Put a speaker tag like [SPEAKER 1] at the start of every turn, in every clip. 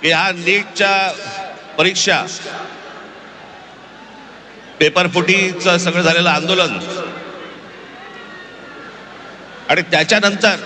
[SPEAKER 1] की हा नीटच्या परीक्षा पेपर फुटीचं सगळं झालेलं आंदोलन आणि त्याच्यानंतर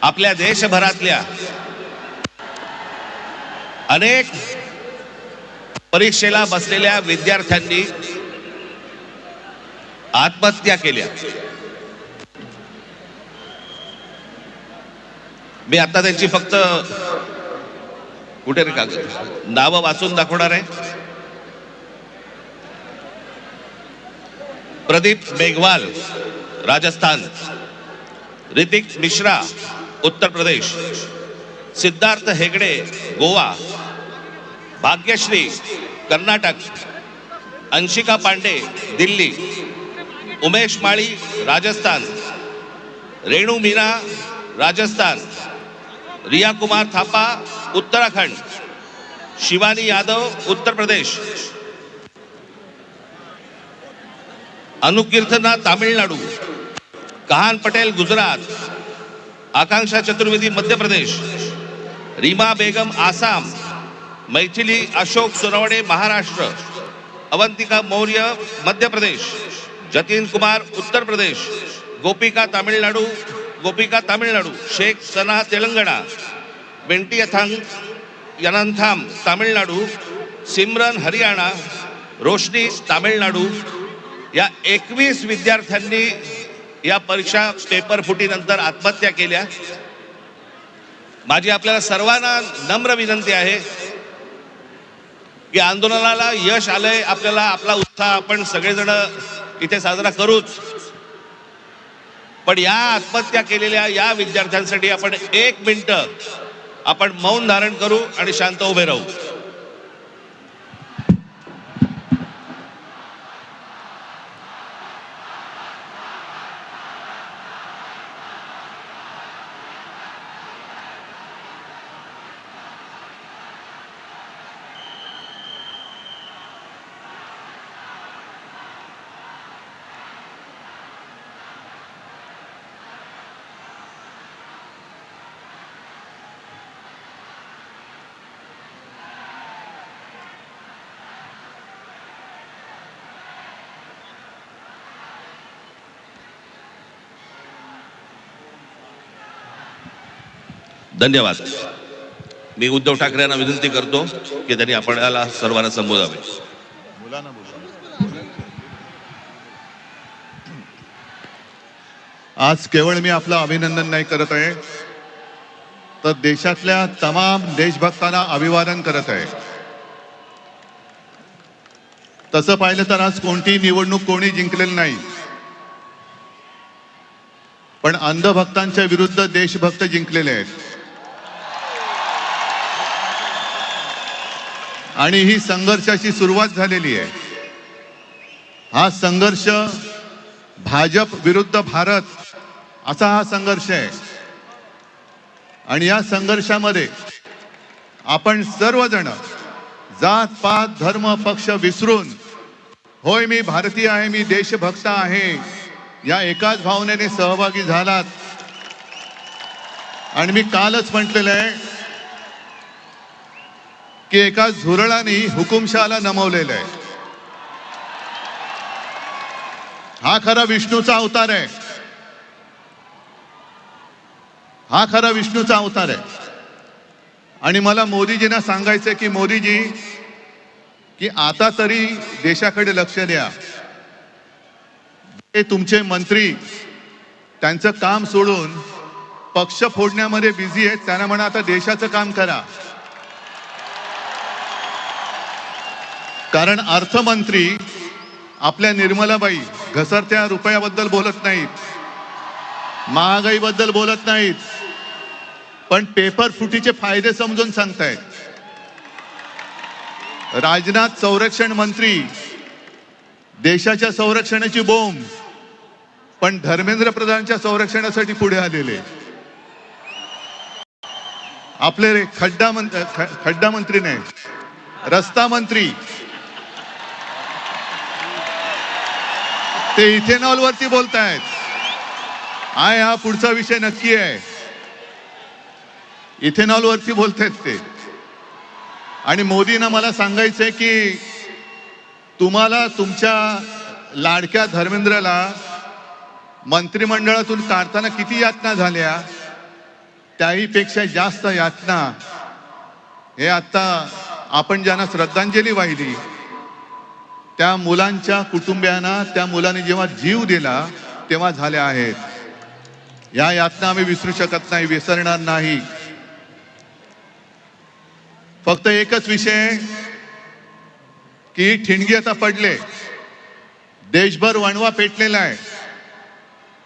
[SPEAKER 1] आपल्या देशभरातल्या अनेक परीक्षेला बसलेल्या विद्यार्थ्यांनी आत्महत्या केल्या। मी आता त्यांची फक्त कुठे नावं वाचून दाखवणार आहे। प्रदीप मेघवाल राजस्थान, ऋतिक मिश्रा उत्तर प्रदेश, सिद्धार्थ हेगड़े गोवा, भाग्यश्री कर्नाटक, अंशिका पांडे दिल्ली, उमेश माळी राजस्थान, रेणु मीना राजस्थान, रिया कुमार थापा उत्तराखंड, शिवानी यादव उत्तर प्रदेश, अनुकीर्तना तामिळनाडू, कहान पटेल गुजरात, आकांक्षा चतुर्वेदी मध्य प्रदेश, रीमा बेगम आसाम, मैथिली अशोक सोनवणे महाराष्ट्र, अवंतिका मौर्य मध्य प्रदेश, जतिन कुमार उत्तर प्रदेश, गोपिका तामिळनाडू, शेख सना तेलंगणा, वेंटी यनंथाम तामिळनाडू, सिमरन हरियाणा, रोशनी तामिळनाडू या 21 विद्यार्थ्यांनी या परीक्षा पेपर फुटीनंतर आत्महत्या केल्या। माझी आपल्याला सर्वांना नम्र विनंती आहे की आंदोलनाला यश आलंय, आपल्याला आपला उत्साह आपण सगळेजण इथे साजरा करूच, पण या आत्महत्या केलेल्या या विद्यार्थ्यांसाठी आपण 1 मिनिट आपण मौन धारण करू आणि शांत उभे राहू। धन्यवाद। मी उद्धव ठाकरे यांना विनंती करतो की त्यांनी आपल्याला सर्वांना संबोधावे।
[SPEAKER 2] आज केवळ मी आपलं अभिनंदन नाही करत आहे, तर देशातल्या तमाम देशभक्तांना अभिवादन करत आहे। तसं पाहिलं तर आज कोणती निवडणूक कोणी जिंकलेली नाही, पण अंधभक्तांच्या विरुद्ध देशभक्त जिंकलेले आहेत। आणि ही संघर्षाची सुरुवात झालेली आहे। हा संघर्ष भाजप विरुद्ध भारत असा हा संघर्ष आहे। आणि या संघर्षामध्ये आपण सर्वजण जात पात धर्म पक्ष विसरून, होय मी भारतीय आहे, मी देशभक्त आहे, या एकाच भावनेने सहभागी झालात। आणि मी कालच म्हटलेलं आहे की एका झुरळाने हुकुमशहाला नमवलेलं आहे। हा खरा विष्णूचा अवतार आहे, हा खरा विष्णूचा अवतार आहे। आणि मला मोदीजींना सांगायचंय की मोदीजी, की आता तरी देशाकडे लक्ष द्या। ते तुमचे मंत्री त्यांचं काम सोडून पक्ष फोडण्यामध्ये बिझी आहेत, त्यांना म्हणा आता देशाचं काम करा। कारण अर्थमंत्री आपल्या निर्मलाबाई घसरत्या रुपयाबद्दल बोलत नाहीत, महागाईबद्दल बोलत नाहीत, पण पेपर फुटीचे फायदे समजून सांगतायत। राजनाथ संरक्षण मंत्री देशाच्या संरक्षणाची बोंब, पण धर्मेंद्र प्रधानच्या संरक्षणासाठी पुढे आलेले। आपले खड्डा मंत्री नाही, रस्ता मंत्री, ते इथेनॉल वरती बोलतायत। हा पुढचा विषय नक्की आहे। इथेनॉलवरती बोलतायत ते. आणि मोदींना मला सांगायचंय की तुम्हाला तुमच्या लाडक्या धर्मेंद्रला मंत्रिमंडळातून काढताना किती यातना झाल्या, त्याहीपेक्षा जास्त यातना हे आता आपण ज्यांना श्रद्धांजली वाहिली त्या मुलांच्या कुटुंबियांना, त्या मुलांनी जेव्हा जीव दिला तेव्हा झाल्या आहेत. या यातना आम्ही विसरू शकत नाही, विसरणार नाही. फक्त एकच विषय की ठिणगी आता पडले, देशभर वणवा पेटलेला आहे.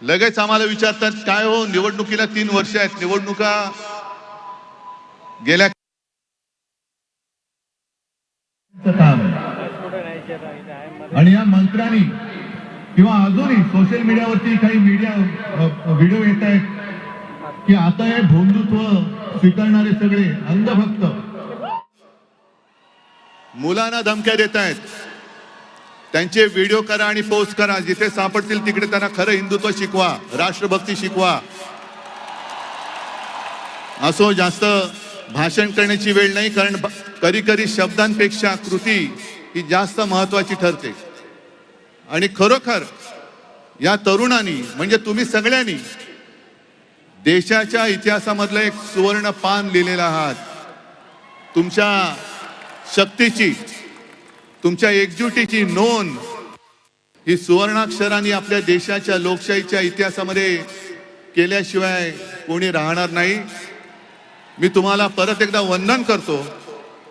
[SPEAKER 2] लगेच आम्हाला विचारतात काय हो, निवडणुकीला 3 वर्ष आहेत, निवडणुका गेल्या काम आणि या मंत्र्यांनी किंवा अजूनही सोशल मीडियावरती काही व्हिडिओ येत आहेत की आता हे भोंदुत्व स्वीकारणारे सगळे अंधभक्त मुलांना धमक्या देत आहेत. त्यांचे व्हिडिओ करा आणि पोस्ट करा, जिथे सापडतील तिकडे त्यांना खरं हिंदुत्व शिकवा, राष्ट्रभक्ती शिकवा. असो, जास्त भाषण करण्याची वेळ नाही, कारण कधी कधी शब्दांपेक्षा कृती ही जास्त महत्वाची ठरते. आणि खरोखर या तरुणांनी म्हणजे तुम्ही सगळ्यांनी देशाच्या इतिहासामधलं एक सुवर्ण पान लिहिलेलं आहात. तुमच्या शक्तीची, तुमच्या एकजुटीची नोंद ही सुवर्णाक्षरांनी आपल्या देशाच्या लोकशाहीच्या इतिहासामध्ये केल्याशिवाय कोणी राहणार नाही. मी तुम्हाला परत एकदा वंदन करतो.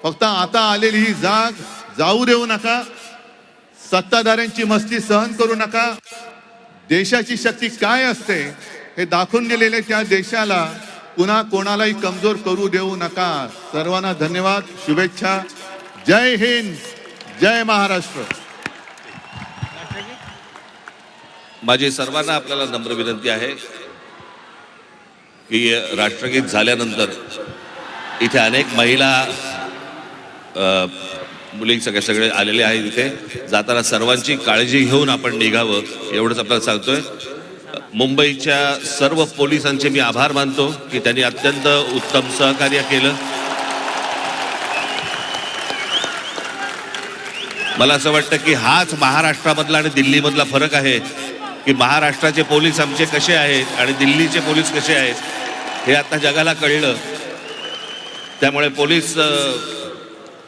[SPEAKER 2] फक्त आता आलेली ही जाग जाऊ देऊ नका, सत्ताधाऱ्यांची मस्ती सहन करू नका. देशाची शक्ती काय असते हे दाखवून दिलेले त्या देशाला पुन्हा कोणालाही कमजोर करू देऊ नका. सर्वांना धन्यवाद, शुभेच्छा. जय हिंद, जय महाराष्ट्र.
[SPEAKER 1] माझी सर्वांना आपल्याला नम्र विनंती आहे की राष्ट्रगीत झाल्यानंतर इथे अनेक महिला मुली सगळे आलेले आहेत. इथे जाताना सर्वांची काळजी घेऊन आपण निघावं एवढंच आपल्याला सांगतोय. मुंबईच्या सर्व पोलिसांचे मी आभार मानतो की त्यांनी अत्यंत उत्तम सहकार्य केलं. मला असं वाटतं की हाच महाराष्ट्रामधला आणि दिल्लीमधला फरक आहे की महाराष्ट्राचे पोलीस आमचे कसे आहेत आणि दिल्लीचे पोलीस कसे आहेत हे आता जगाला कळलं. त्यामुळे पोलीस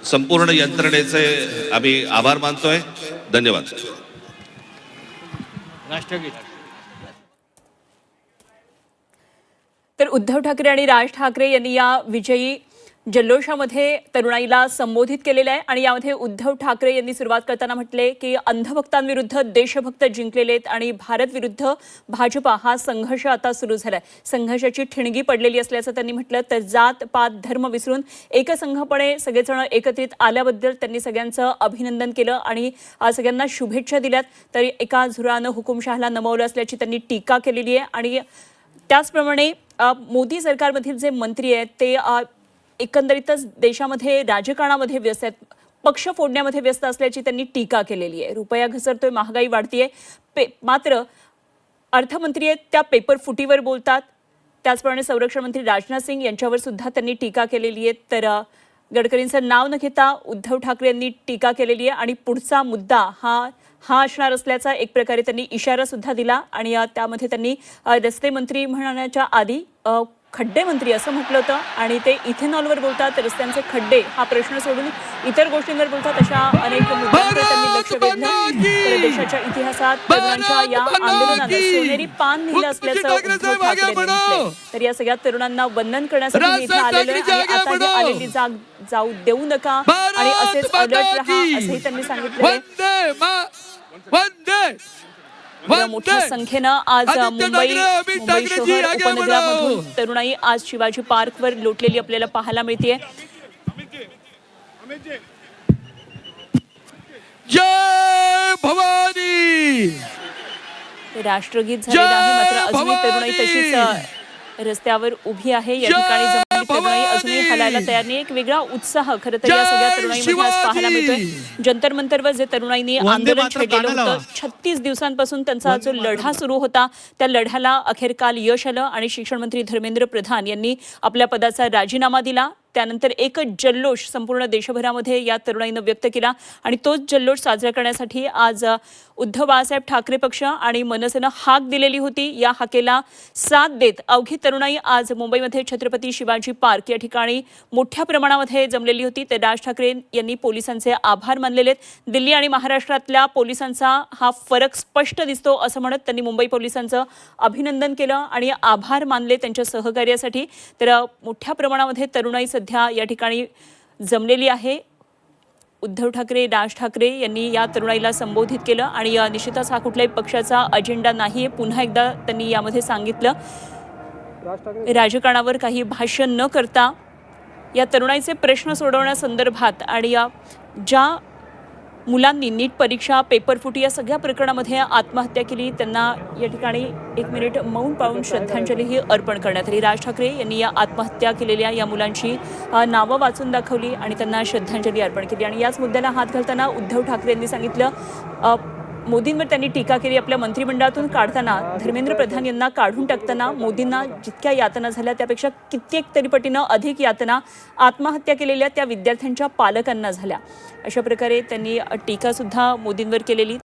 [SPEAKER 1] संपूर्ण यंत्रणेचे आम्ही आभार मानतोय. धन्यवाद.
[SPEAKER 3] तर उद्धव ठाकरे आणि राज ठाकरे यांनी या विजयी जल्लोषामध्ये तरुणाईला संबोधित केलेलं आहे. आणि यामध्ये उद्धव ठाकरे यांनी सुरुवात करताना म्हटले की अंधभक्तांविरुद्ध देशभक्त जिंकलेले आहेत आणि भारत विरुद्ध भाजपा हा संघर्ष आता सुरू झालाय. संघर्षाची ठिणगी पडलेली असल्याचं त्यांनी म्हटलं. तर जात पात धर्म विसरून एकसंघपणे सगळेजण एकत्रित आल्याबद्दल त्यांनी सगळ्यांचं अभिनंदन केलं आणि सगळ्यांना शुभेच्छा दिल्यात. तर एका झुरानं हुकुमशहाला नमवलं असल्याची त्यांनी टीका केलेली आहे. आणि त्याचप्रमाणे मोदी सरकारमधील जे मंत्री आहेत ते एकंदरीतच देशामध्ये राजकारणामध्ये व्यस्त आहेत, पक्ष फोडण्यामध्ये व्यस्त असल्याची त्यांनी टीका केलेली आहे. रुपया घसरतोय, महागाई वाढतीये, मात्र अर्थमंत्री आहेत त्या पेपर फुटीवर बोलतात. त्याचप्रमाणे संरक्षण मंत्री राजनाथ सिंग यांच्यावर सुद्धा त्यांनी टीका केलेली आहे. तर गडकरींचं नाव न घेता उद्धव ठाकरे यांनी टीका केलेली आहे आणि पुढचा मुद्दा हा असणार असल्याचा एक प्रकारे त्यांनी इशारा सुद्धा दिला. आणि त्यामध्ये त्यांनी रस्ते मंत्री म्हणण्याच्या आधी खड्डे मंत्री असं म्हटलं होतं आणि ते इथेनॉलवर बोलतात, रस्त्यांचे खड्डे हा प्रश्न सोडून इतर गोष्टींवर बोलतात. अशा अनेक मुद्द्यांवर त्यांनी लक्ष वेधलं. तर देशाच्या इतिहासात तरुणांच्या या आंदोलनानं सोनेरी पान लिहिलं असल्याचं उद्धव ठाकरे यांनी म्हटलंय. तर या सगळ्या तरुणांना वंदन करण्यासाठी मी इथे आलेलो आहे आणि आता ही आलेली जाग जाऊ देऊ नका आणि असेच अलर्ट राहा असंही त्यांनी सांगितलं. मोठ्या संख्येनं आज मुंबई शहर उपनगरामधून तरुणाई आज शिवाजी पार्कवर लोटलेली आपल्याला पाहायला मिळते.
[SPEAKER 4] जय भवानी.
[SPEAKER 3] राष्ट्रगीत झालेलं आहे मात्र अजूनही तरुणाई तशीच रस्त्यावर उभी आहे. या ठिकाणी ही तरुणाई अजूनही हलायला तयार नाही. एक वेगळा उत्साह खरं तर या सगळ्या
[SPEAKER 4] जय
[SPEAKER 3] तरुणाईमध्ये आज पाहायला
[SPEAKER 4] शिवाजी!
[SPEAKER 3] मिळतोय. जंतर मंतरवर जे तरुणाईंनी आंदोलन छेडलेलं होतं, 36 दिवसांपासून त्यांचा जो लढा सुरू होता, त्या लढ्याला अखेर काल यश आलं आणि शिक्षण मंत्री धर्मेंद्र प्रधान यांनी आपल्या पदाचा राजीनामा दिला. त्यानंतर एकच जल्लोष संपूर्ण देशभरामध्ये या तरुणाईनं व्यक्त केला आणि तोच जल्लोष साजरा करण्यासाठी आज उद्धव बाळासाहेब ठाकरे पक्ष आणि मनसेनं हाक दिलेली होती. या हाकेला साथ देत अवघी तरुणाई आज मुंबईमध्ये छत्रपती शिवाजी पार्क या ठिकाणी मोठ्या प्रमाणामध्ये जमलेली होती. तर राज ठाकरे यांनी पोलिसांचे आभार मानलेले आहेत. दिल्ली आणि महाराष्ट्रातल्या पोलिसांचा हा फरक स्पष्ट दिसतो असं म्हणत त्यांनी मुंबई पोलिसांचं अभिनंदन केलं आणि आभार मानले त्यांच्या सहकार्यासाठी. तर मोठ्या प्रमाणामध्ये तरुणाई सध्या या ठिकाणी जमलेली आहे. उद्धव ठाकरे, राज ठाकरे यांनी या तरुणाईला संबोधित केलं आणि निश्चितच हा कुठल्याही पक्षाचा अजेंडा नाहीये, पुन्हा एकदा त्यांनी यामध्ये सांगितलं. राजकारणावर काही भाष्य न करता या तरुणाईचे प्रश्न सोडवण्यासंदर्भात आणि ज्या मुलांनी नीट परीक्षा, पेपरफुटी या सगळ्या प्रकरणामध्ये आत्महत्या केली त्यांना या ठिकाणी 1 मिनिट मौन पाळून श्रद्धांजलीही अर्पण करण्यात आली. राज ठाकरे यांनी या आत्महत्या केलेल्या या मुलांची नावं वाचून दाखवली आणि त्यांना श्रद्धांजली अर्पण केली. आणि याच मुद्द्याला हात घालताना उद्धव ठाकरे यांनी सांगितलं, मोदींवर त्यांनी टीका केली. आपल्या मंत्रिमंडळातून काढताना, धर्मेंद्र प्रधान यांना काढून टाकताना मोदींना जितक्या यातना झाल्या त्यापेक्षा कित्येक तरी पटीनं अधिक यातना आत्महत्या केलेल्या त्या विद्यार्थ्यांच्या पालकांना झाल्या. अशा प्रकारे त्यांनी टीकासुद्धा मोदींवर केलेली.